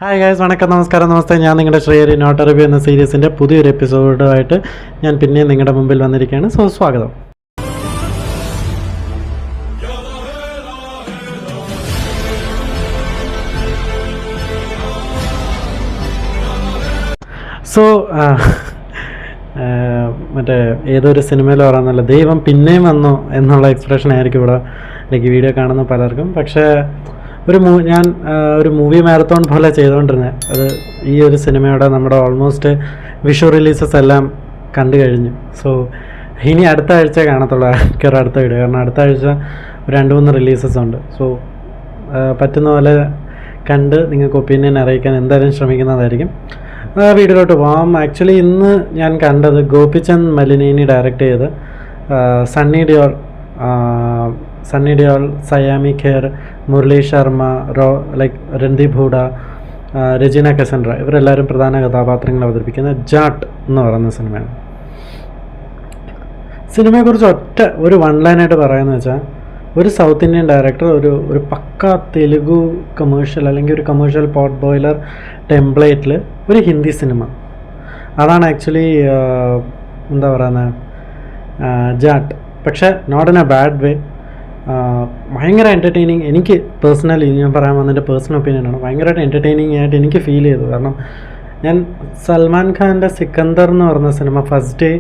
Hi guys, വണക്കം, നമസ്കാരം, നമസ്തേ. ഞാൻ നിങ്ങളുടെ ശ്രീഹരി നോട്ട് റിവ്യൂ എന്ന സീരീസിൻ്റെ പുതിയൊരു എപ്പിസോഡുമായിട്ട് ഞാൻ പിന്നെയും നിങ്ങളുടെ മുമ്പിൽ വന്നിരിക്കുകയാണ്. സോ സ്വാഗതം. സോ മറ്റേ ഏതൊരു സിനിമയിൽ പറയാമെന്നല്ല, ദൈവം പിന്നെയും വന്നോ എന്നുള്ള എക്സ്പ്രഷൻ ആയിരിക്കും ഇവിടെ വീഡിയോ കാണുന്ന പലർക്കും. പക്ഷേ ഞാൻ ഒരു മൂവി മാരത്തോൺ പോലെ ചെയ്തുകൊണ്ടിരുന്നത്. അത് ഈ ഒരു സിനിമയുടെ നമ്മുടെ ഓൾമോസ്റ്റ് വിഷു റിലീസസ് എല്ലാം കണ്ടു കഴിഞ്ഞു. സോ ഇനി അടുത്ത ആഴ്ച കാണത്തുള്ളൂ അടുത്ത വീഡിയോ. കാരണം അടുത്ത ആഴ്ച 2-3 റിലീസസ് ഉണ്ട്. സോ പറ്റുന്ന പോലെ കണ്ട് നിങ്ങൾക്ക് ഒപ്പീനിയൻ അറിയിക്കാൻ എന്തായാലും ശ്രമിക്കുന്നതായിരിക്കും. വീഡിയോയിലോട്ട് പോകാം. ആക്ച്വലി ഇന്ന് ഞാൻ കണ്ടത് ഗോപിചന്ദ് മലിനേനി ഡയറക്റ്റ് ചെയ്ത് സണ്ണി ഡിയോൾ, സയാമി ഖേർ, മുരളി ശർമ്മ, രൺദീപ് ഹൂഡ, രജീന കസൻഡ്ര ഇവരെല്ലാവരും പ്രധാന കഥാപാത്രങ്ങൾ അവതരിപ്പിക്കുന്ന ജാട്ട് എന്ന് പറയുന്ന സിനിമയാണ്. സിനിമയെക്കുറിച്ച് ഒരു വൺ ലൈനായിട്ട് പറയുന്നത് വെച്ചാൽ, ഒരു സൗത്ത് ഇന്ത്യൻ ഡയറക്ടർ ഒരു പക്ക തെലുഗു കമേഴ്ഷ്യൽ അല്ലെങ്കിൽ ഒരു കമേഴ്ഷ്യൽ പോട്ട് ബോയിലർ ടെംപ്ലേറ്റിൽ ഒരു ഹിന്ദി സിനിമ. അതാണ് ആക്ച്വലി എന്താ പറയുന്നത് ജാട്ട്. പക്ഷേ not in a bad way. ഭയങ്കര എൻ്റർടൈനിങ്. എനിക്ക് പേഴ്സണലി ഞാൻ പറയാൻ വന്നതിൻ്റെ പേഴ്സണൽ ഒപ്പീനിയനാണ്. ഭയങ്കരമായിട്ട് എൻ്റർടൈനിങ് ആയിട്ട് എനിക്ക് ഫീൽ ചെയ്തു. കാരണം ഞാൻ സൽമാൻ ഖാൻ്റെ സിക്കന്ദർ എന്ന് പറഞ്ഞ സിനിമ ഫസ്റ്റ് ഡേ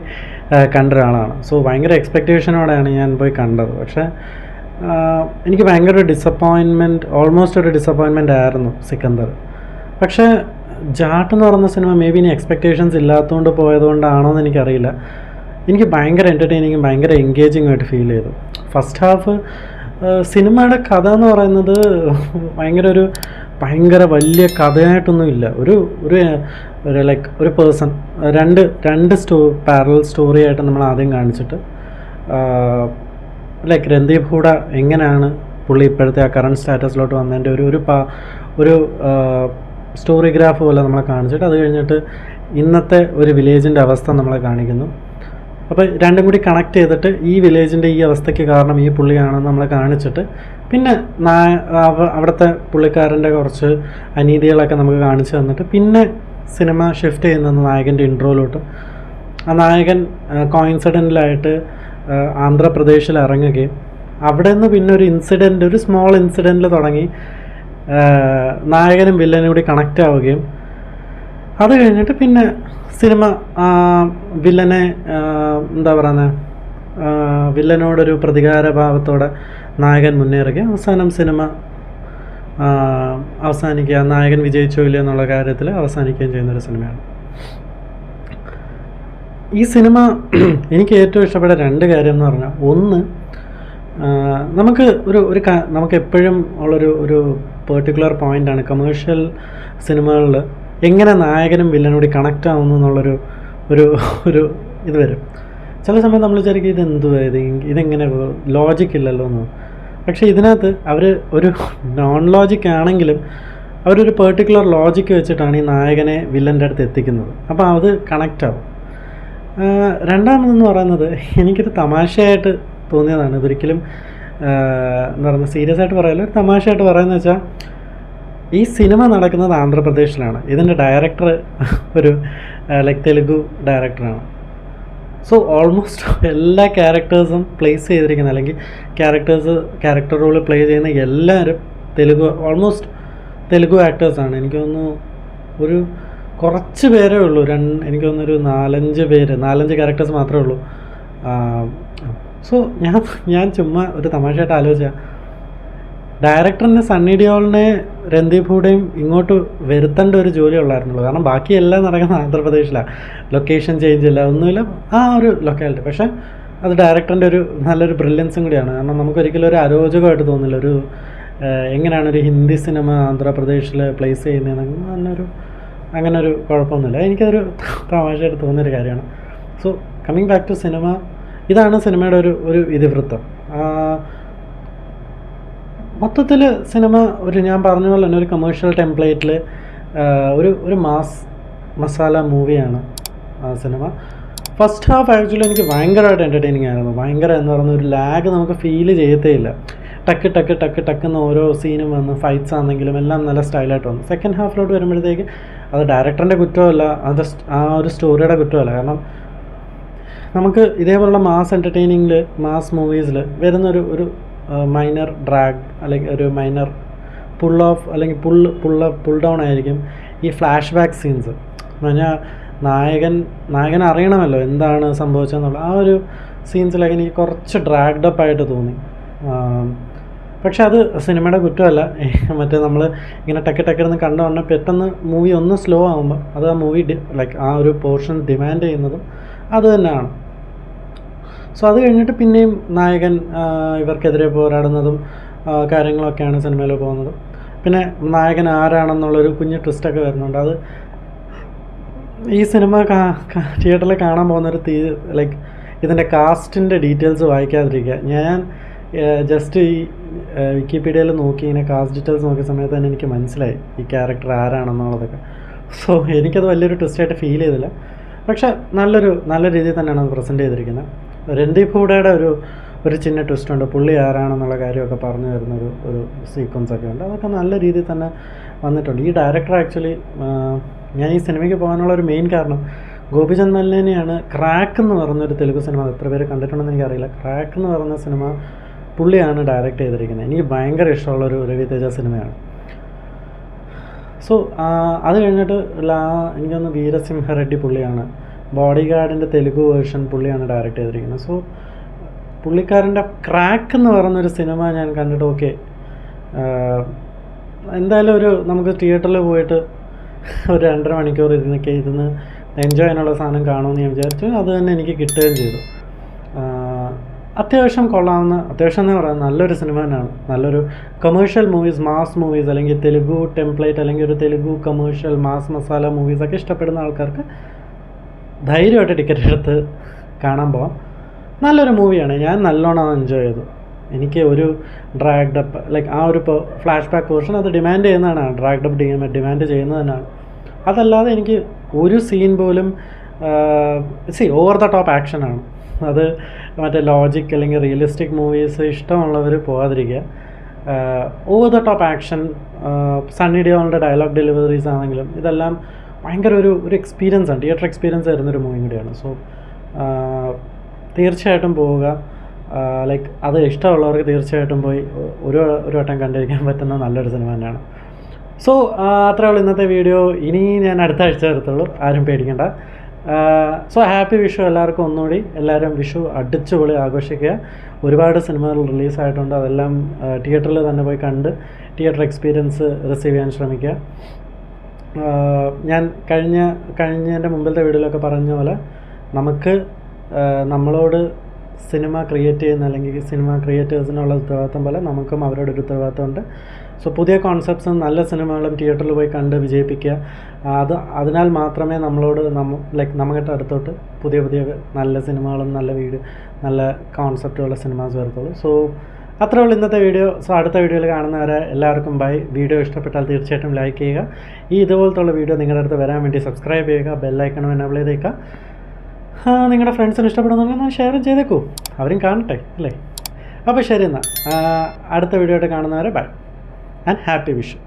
കണ്ട ഒരാളാണ്. സോ ഭയങ്കര എക്സ്പെക്റ്റേഷനോടെയാണ് ഞാൻ പോയി കണ്ടത്. പക്ഷേ എനിക്ക് ഭയങ്കര ഒരു ഡിസപ്പോയിൻമെൻറ്റ്, ഓൾമോസ്റ്റ് ഒരു ഡിസപ്പോയിൻമെൻ്റ് ആയിരുന്നു സിക്കന്ദർ. പക്ഷേ ജാട്ട് എന്ന് പറയുന്ന സിനിമ മേ ബി ഇനി എക്സ്പെക്റ്റേഷൻസ് ഇല്ലാത്തതുകൊണ്ട് പോയതുകൊണ്ടാണോ എന്ന് എനിക്കറിയില്ല. എനിക്ക് ഭയങ്കര എൻ്റർടൈനിങ്ങും ഭയങ്കര എൻഗേജിങ് ആയിട്ട് ഫീൽ ചെയ്തു. ഫസ്റ്റ് ഹാഫ് സിനിമയുടെ കഥ എന്ന് പറയുന്നത് ഭയങ്കര വലിയ കഥയായിട്ടൊന്നും ഇല്ല. ഒരു പേഴ്സൺ രണ്ട് പാരലൽ സ്റ്റോറി ആയിട്ട് നമ്മൾ ആദ്യം കാണിച്ചിട്ട് രൺദീപ് ഹൂഡ എങ്ങനെയാണ് പുള്ളി ഇപ്പോഴത്തെ ആ കറണ്ട് സ്റ്റാറ്റസിലോട്ട് വന്നതിൻ്റെ ഒരു സ്റ്റോറിഗ്രാഫ് പോലെ നമ്മളെ കാണിച്ചിട്ട്, അത് കഴിഞ്ഞിട്ട് ഇന്നത്തെ ഒരു വില്ലേജിൻ്റെ അവസ്ഥ നമ്മളെ കാണിക്കുന്നു. അപ്പോൾ രണ്ടും കൂടി കണക്ട് ചെയ്തിട്ട് ഈ വില്ലേജിൻ്റെ ഈ അവസ്ഥയ്ക്ക് കാരണം ഈ പുള്ളിയാണെന്ന് നമ്മളെ കാണിച്ചിട്ട്, പിന്നെ അവിടുത്തെ പുള്ളിക്കാരൻ്റെ കുറച്ച് അനീതികളൊക്കെ നമുക്ക് കാണിച്ചു തന്നിട്ട്, പിന്നെ സിനിമ ഷിഫ്റ്റ് ചെയ്യുന്നത് നായകൻ്റെ ഇൻട്രോയിലോട്ട്. ആ നായകൻ കോയിൻസിഡൻ്റലായിട്ട് ആന്ധ്രാപ്രദേശിൽ ഇറങ്ങുകയും അവിടെ നിന്ന് പിന്നെ ഒരു സ്മോൾ ഇൻസിഡൻറ്റിൽ തുടങ്ങി നായകനും വില്ലനും കൂടി കണക്റ്റ് ആവുകയും, അത് കഴിഞ്ഞിട്ട് പിന്നെ സിനിമ വില്ലനെ എന്താ പറയുന്നത് വില്ലനോടൊരു പ്രതികാരഭാവത്തോടെ നായകൻ മുന്നേറുകയും അവസാനം സിനിമ അവസാനിക്കുക, നായകൻ വിജയിച്ചോ ഇല്ലയോ എന്നുള്ള കാര്യത്തിൽ അവസാനിക്കുകയും ചെയ്യുന്നൊരു സിനിമയാണ്. ഈ സിനിമ എനിക്ക് ഏറ്റവും ഇഷ്ടപ്പെട്ട 2 കാര്യം എന്ന് പറഞ്ഞാൽ, ഒന്ന്, നമുക്ക് നമുക്ക് എപ്പോഴും ഉള്ളൊരു പെർട്ടിക്കുലർ പോയിൻ്റാണ് കമേഴ്ഷ്യൽ സിനിമകളിൽ എങ്ങനെ നായകനും വില്ലനോട് കണക്റ്റ് ആവുന്നു എന്നുള്ളൊരു ഇത് വരും. ചില സമയം നമ്മൾ വിചാരിക്കും ഇതെങ്ങനെ ലോജിക്ക് ഇല്ലല്ലോ എന്ന്. പക്ഷേ ഇതിനകത്ത് അവർ ഒരു നോൺ ലോജിക്ക് ആണെങ്കിലും അവരൊരു പെർട്ടിക്കുലർ ലോജിക്ക് വെച്ചിട്ടാണ് ഈ നായകനെ വില്ലൻ്റെ അടുത്ത് എത്തിക്കുന്നത്. അപ്പോൾ അത് കണക്റ്റ് ആവും. രണ്ടാമതെന്ന് പറയുന്നത്, എനിക്കൊരു തമാശയായിട്ട് തോന്നിയതാണ്. ഇതൊരിക്കലും എന്താ പറയുക സീരിയസ് ആയിട്ട് പറയല്ല, ഒരു തമാശയായിട്ട് പറയുന്നത് വെച്ചാൽ, ഈ സിനിമ നടക്കുന്നത് ആന്ധ്രാപ്രദേശിലാണ്. ഇതിൻ്റെ ഡയറക്ടർ ഒരു തെലുഗു ഡയറക്ടറാണ്. സോ ഓൾമോസ്റ്റ് എല്ലാ ക്യാരക്ടേഴ്സും പ്ലേസ് ചെയ്തിരിക്കുന്ന, അല്ലെങ്കിൽ ക്യാരക്ടർ റോൾ പ്ലേ ചെയ്യുന്ന എല്ലാവരും ഓൾമോസ്റ്റ് തെലുഗു ആക്ടേഴ്സാണ്. എനിക്ക് തോന്നുന്നു കുറച്ച് പേരേ ഉള്ളൂ, എനിക്ക് തോന്നുന്നൊരു 4-5 ക്യാരക്ടേഴ്സ് മാത്രമേ ഉള്ളൂ. സോ ഞാൻ ചുമ്മാ ഒരു തമാശയായിട്ട് ആലോചിച്ചാൽ, ഡയറക്ടറിന് സണ്ണി ഡിയോളിനെ രൺദീപ് ഹൂഡയും ഇങ്ങോട്ട് വരുത്തേണ്ട ഒരു ജോലി ഉള്ളായിരുന്നുള്ളൂ. കാരണം ബാക്കിയെല്ലാം നടക്കുന്നത് ആന്ധ്രാപ്രദേശിലാണ്. ലൊക്കേഷൻ ചേഞ്ച് ഇല്ല, ഒന്നുമില്ല, ആ ഒരു ലൊക്കാലിറ്റി. പക്ഷേ അത് ഡയറക്ടറിൻ്റെ നല്ലൊരു ബ്രില്യൻസും കൂടിയാണ്. കാരണം നമുക്കൊരിക്കലും ഒരു അരോചകമായിട്ട് തോന്നില്ല. എങ്ങനെയാണ് ഒരു ഹിന്ദി സിനിമ ആന്ധ്രാപ്രദേശിൽ പ്ലേസ് ചെയ്യുന്നതെന്ന് അങ്ങനെ ഒരു കുഴപ്പമൊന്നുമില്ല. എനിക്കതൊരു തമാശയായിട്ട് തോന്നിയൊരു കാര്യമാണ്. So coming back to cinema, ഇതാണ് സിനിമയുടെ ഒരു ഇതിവൃത്തം. മൊത്തത്തിൽ സിനിമ ഞാൻ പറഞ്ഞ പോലെ തന്നെ ഒരു കമേഴ്ഷ്യൽ ടെംപ്ലേറ്റിൽ ഒരു മാസ് മസാല മൂവിയാണ് സിനിമ. ഫസ്റ്റ് ഹാഫ് ആക്ച്വലി എനിക്ക് ഭയങ്കരമായിട്ട് എൻ്റർടൈനിങ് ആയിരുന്നു. ഭയങ്കര എന്ന് പറയുന്ന ഒരു ലാഗ് നമുക്ക് ഫീൽ ചെയ്യത്തേ ഇല്ല. ടക്ക് ടക്ക് ടക്ക് ടക്കെന്ന് ഓരോ സീനും വന്ന് ഫൈറ്റ്സ് ആണെങ്കിലും എല്ലാം നല്ല സ്റ്റൈലായിട്ട് വന്നു. സെക്കൻഡ് ഹാഫിലോട്ട് വരുമ്പോഴത്തേക്ക് അത് ഡയറക്ടറിൻ്റെ കുറ്റമല്ല, അത് ആ ഒരു സ്റ്റോറിയുടെ കുറ്റമല്ല. കാരണം നമുക്ക് ഇതേപോലുള്ള മാസ് എൻ്റർടൈനിങ്ങിൽ, മാസ് മൂവീസിൽ വരുന്നൊരു ഒരു മൈനർ ഡ്രാഗ് അല്ലെങ്കിൽ ഒരു മൈനർ പുൾ ഓഫ് അല്ലെങ്കിൽ പുൾ ഡൗൺ ആയിരിക്കും ഈ ഫ്ലാഷ് ബാക്ക് സീൻസ്. എന്ന് പറഞ്ഞാൽ നായകൻ അറിയണമല്ലോ എന്താണ് സംഭവിച്ചതെന്നുള്ള ആ ഒരു സീൻസിലൊക്കെ എനിക്ക് കുറച്ച് ഡ്രാഗ്ഡ് അപ്പ് ആയിട്ട് തോന്നി. പക്ഷെ അത് സിനിമയുടെ കുറ്റമല്ല. മറ്റേ നമ്മൾ ഇങ്ങനെ ടക്കെന്ന് കണ്ടുകൊണ്ട് പെട്ടെന്ന് മൂവി ഒന്ന് സ്ലോ ആകുമ്പോൾ അത് ആ മൂവി ലൈക്ക് ആ ഒരു പോർഷൻ ഡിമാൻഡ് ചെയ്യുന്നതും അത് തന്നെയാണ്. സോ അത് കഴിഞ്ഞിട്ട് പിന്നെയും നായകൻ ഇവർക്കെതിരെ പോരാടുന്നതും കാര്യങ്ങളൊക്കെയാണ് സിനിമയിൽ പോകുന്നത്. പിന്നെ നായകൻ ആരാണെന്നുള്ളൊരു കുഞ്ഞു ട്വിസ്റ്റൊക്കെ വരുന്നുണ്ട്. അത് ഈ സിനിമ തിയേറ്ററിൽ കാണാൻ പോകുന്നൊരു ലൈക്ക് ഇതിൻ്റെ കാസ്റ്റിൻ്റെ ഡീറ്റെയിൽസ് വായിക്കാതിരിക്കുക. ഞാൻ ജസ്റ്റ് ഈ വിക്കിപീഡിയയിൽ നോക്കി ഇങ്ങനെ കാസ്റ്റ് ഡീറ്റെയിൽസ് നോക്കിയ സമയത്ത് തന്നെ എനിക്ക് മനസ്സിലായി ഈ ക്യാരക്ടർ ആരാണെന്നുള്ളതൊക്കെ. സോ എനിക്കത് വലിയൊരു ട്വിസ്റ്റായിട്ട് ഫീൽ ചെയ്തില്ല. പക്ഷെ നല്ല രീതിയിൽ തന്നെയാണ് അത് പ്രസൻറ്റ് ചെയ്തിരിക്കുന്നത്. രൺദീപ് ഹൂഡയുടെ ഒരു ചിന്ന ട്വിസ്റ്റ് ഉണ്ട്. പുള്ളി ആരാണെന്നുള്ള കാര്യമൊക്കെ പറഞ്ഞു തരുന്നൊരു സീക്വൻസൊക്കെ ഉണ്ട്. അതൊക്കെ നല്ല രീതിയിൽ തന്നെ വന്നിട്ടുണ്ട്. ഈ ഡയറക്ടർ ആക്ച്വലി ഞാൻ ഈ സിനിമയ്ക്ക് പോകാനുള്ള ഒരു മെയിൻ കാരണം ഗോപിചന്ദ് മലിനെയാണ്. ക്രാക്ക് എന്ന് പറഞ്ഞൊരു തെലുഗു സിനിമ, എത്ര പേര് കണ്ടിട്ടുണ്ടെന്ന് എനിക്കറിയില്ല. ക്രാക്ക് എന്ന് പറയുന്ന സിനിമ പുള്ളിയാണ് ഡയറക്റ്റ് ചെയ്തിരിക്കുന്നത്. എനിക്ക് ഭയങ്കര ഇഷ്ടമുള്ളൊരു രവി തേജ സിനിമയാണ്. സോ അത് കഴിഞ്ഞിട്ട് എനിക്കൊന്ന് വീരസിംഹ റെഡ്ഡി പുള്ളിയാണ്. ബോഡി ഗാർഡിൻ്റെ തെലുഗു വേർഷൻ പുള്ളിയാണ് ഡയറക്റ്റ് ചെയ്തിരിക്കുന്നത്. സോ പുള്ളിക്കാരൻ്റെ ക്രാക്ക് എന്ന് പറയുന്നൊരു സിനിമ ഞാൻ കണ്ടിട്ട് ഓക്കെ, എന്തായാലും നമുക്ക് തിയേറ്ററിൽ പോയിട്ട് ഒരു 2.5 മണിക്കൂർ ഇരുന്ന് എൻജോയ് ചെയ്യാനുള്ള സാധനം കാണുമെന്ന് ഞാൻ വിചാരിച്ചു. അത് തന്നെ എനിക്ക് കിട്ടുകയും ചെയ്തു. അത്യാവശ്യം കൊള്ളാവുന്ന, അത്യാവശ്യം എന്ന് പറയാം നല്ലൊരു സിനിമ തന്നെയാണ്. നല്ലൊരു കൊമേഴ്ഷ്യൽ മൂവീസ്, മാസ് മൂവീസ്, അല്ലെങ്കിൽ തെലുഗു ടെംപ്ലേറ്റ്, അല്ലെങ്കിൽ ഒരു തെലുഗു കൊമേഴ്ഷ്യൽ മാസ് മസാല മൂവീസൊക്കെ ഇഷ്ടപ്പെടുന്ന ആൾക്കാർക്ക് ധൈര്യമായിട്ട് ടിക്കറ്റ് എടുത്ത് കാണാൻ പോകാം. നല്ലൊരു മൂവിയാണ്. ഞാൻ നല്ലോണം എൻജോയ് ചെയ്തു. എനിക്ക് ഒരു ഡ്രാഗ്ഡ് അപ്പ് ലൈക്ക് ആ ഒരു ഫ്ലാഷ് ബാക്ക് പോർഷൻ അത് ഡിമാൻഡ് ചെയ്യുന്നതാണ്. ഡ്രാഗ്ഡ് അപ്പ് ഡിമാൻഡ് ചെയ്യുന്നത് തന്നെയാണ്. അതല്ലാതെ എനിക്ക് ഒരു സീൻ പോലും ഓവർ ദ ടോപ്പ് ആക്ഷനാണ്. അത് മറ്റേ ലോജിക് അല്ലെങ്കിൽ റിയലിസ്റ്റിക് മൂവീസ് ഇഷ്ടമുള്ളവർ പോകാതിരിക്കുക. Over the top action, Sunny ഡിയോളിൻ്റെ ഡയലോഗ് ഡെലിവറീസ് ആണെങ്കിലും ഇതെല്ലാം ഭയങ്കര ഒരു എക്സ്പീരിയൻസ് ആണ്, തിയേറ്റർ എക്സ്പീരിയൻസ് ആയിരുന്നൊരു മൂവിയും കൂടിയാണ്. സോ തീർച്ചയായിട്ടും പോവുക. ലൈക്ക് അത് ഇഷ്ടമുള്ളവർക്ക് തീർച്ചയായിട്ടും പോയി ഒരു വട്ടം കണ്ടിരിക്കാൻ പറ്റുന്ന നല്ലൊരു സിനിമ തന്നെയാണ്. സോ അത്രേ ഉള്ളൂ ഇന്നത്തെ വീഡിയോ. ഇനി ഞാൻ അടുത്ത ആഴ്ച വരത്തുള്ളൂ, ആരും പേടിക്കണ്ട. സോ ഹാപ്പി വിഷു എല്ലാവർക്കും. ഒന്നുകൂടി എല്ലാവരും വിഷു അടിച്ചുപൊളി ആഘോഷിക്കുക. ഒരുപാട് സിനിമകൾ റിലീസായിട്ടുണ്ട്. അതെല്ലാം തിയേറ്ററിൽ തന്നെ പോയി കണ്ട് തിയേറ്റർ എക്സ്പീരിയൻസ് റിസീവ് ചെയ്യാൻ ശ്രമിക്കുക. ഞാൻ കഴിഞ്ഞതിൻ്റെ മുമ്പിലത്തെ വീഡിയോയിലൊക്കെ പറഞ്ഞ പോലെ നമുക്ക് നമ്മളോട് സിനിമ ക്രിയേറ്റ് ചെയ്യുന്ന അല്ലെങ്കിൽ സിനിമ ക്രിയേറ്റേഴ്സിനുള്ള ഉത്തരവാദിത്വം പോലെ നമുക്കും അവരോടൊരു ഉത്തരവാദിത്വമുണ്ട്. സോ പുതിയ കോൺസെപ്റ്റ്സും നല്ല സിനിമകളും തിയേറ്ററിൽ പോയി കണ്ട് വിജയിപ്പിക്കുക. അതിനാൽ മാത്രമേ നമ്മുടെ അടുത്തോട്ട് പുതിയ നല്ല സിനിമകളും നല്ല കോൺസെപ്റ്റുള്ള സിനിമാസ് വരത്തുള്ളൂ. സോ അത്രേ ഉള്ളൂ ഇന്നത്തെ വീഡിയോ. സോ അടുത്ത വീഡിയോയിൽ കാണുന്നവരെ എല്ലാവർക്കും ബൈ. വീഡിയോ ഇഷ്ടപ്പെട്ടാൽ തീർച്ചയായിട്ടും ലൈക്ക് ചെയ്യുക. ഇതുപോലത്തുള്ള വീഡിയോ നിങ്ങളുടെ അടുത്ത് വരാൻ വേണ്ടി സബ്സ്ക്രൈബ് ചെയ്യുക, ബെല്ലൈക്കണം എനേബിൾ ചെയ്തേക്കുക. നിങ്ങളുടെ ഫ്രണ്ട്സിന് ഇഷ്ടപ്പെടുന്നുണ്ടെങ്കിൽ ഷെയർ ചെയ്തേക്കൂ, അവരും കാണട്ടെ അല്ലേ. അപ്പോൾ ശരി എന്നാൽ അടുത്ത വീഡിയോ ആയിട്ട് കാണുന്നവരെ ബൈ ആൻഡ് ഹാപ്പി വിഷു.